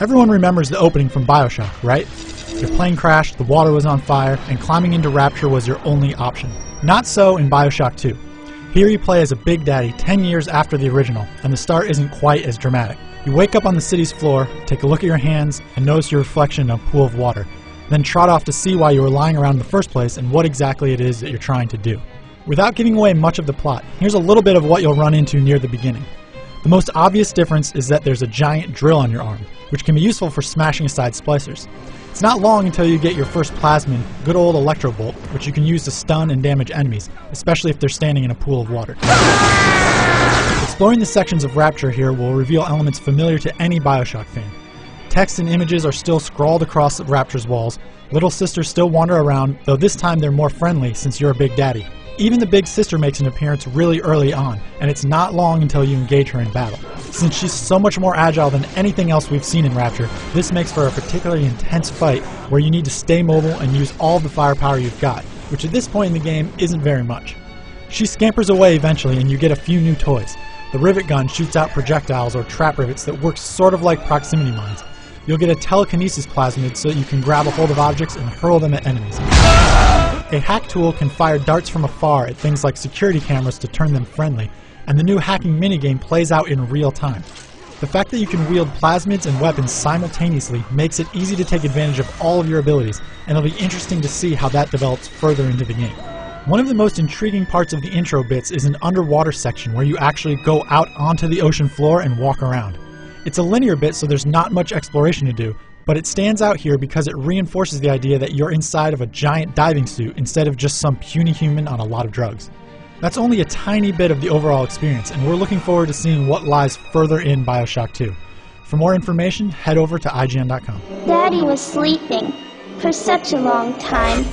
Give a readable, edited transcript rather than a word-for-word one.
Everyone remembers the opening from Bioshock, right? Your plane crashed, the water was on fire, and climbing into Rapture was your only option. Not so in Bioshock 2. Here you play as a Big Daddy 10 years after the original, and the start isn't quite as dramatic. You wake up on the city's floor, take a look at your hands, and notice your reflection in a pool of water. Then trot off to see why you were lying around in the first place and what exactly it is that you're trying to do. Without giving away much of the plot, here's a little bit of what you'll run into near the beginning. The most obvious difference is that there's a giant drill on your arm, which can be useful for smashing aside splicers. It's not long until you get your first plasmid, good old electro bolt, which you can use to stun and damage enemies, especially if they're standing in a pool of water. Exploring the sections of Rapture here will reveal elements familiar to any Bioshock fan. Text and images are still scrawled across Rapture's walls. Little sisters still wander around, though this time they're more friendly since you're a Big Daddy. Even the big sister makes an appearance really early on, and it's not long until you engage her in battle. Since she's so much more agile than anything else we've seen in Rapture, this makes for a particularly intense fight where you need to stay mobile and use all the firepower you've got, which at this point in the game isn't very much. She scampers away eventually and you get a few new toys. The rivet gun shoots out projectiles or trap rivets that work sort of like proximity mines. You'll get a telekinesis plasmid so that you can grab a hold of objects and hurl them at enemies. A hack tool can fire darts from afar at things like security cameras to turn them friendly, and the new hacking minigame plays out in real time. The fact that you can wield plasmids and weapons simultaneously makes it easy to take advantage of all of your abilities, and it'll be interesting to see how that develops further into the game. One of the most intriguing parts of the intro bits is an underwater section where you actually go out onto the ocean floor and walk around. It's a linear bit, so there's not much exploration to do, but it stands out here because it reinforces the idea that you're inside of a giant diving suit instead of just some puny human on a lot of drugs. That's only a tiny bit of the overall experience, and we're looking forward to seeing what lies further in Bioshock 2. For more information, head over to IGN.com. Daddy was sleeping for such a long time.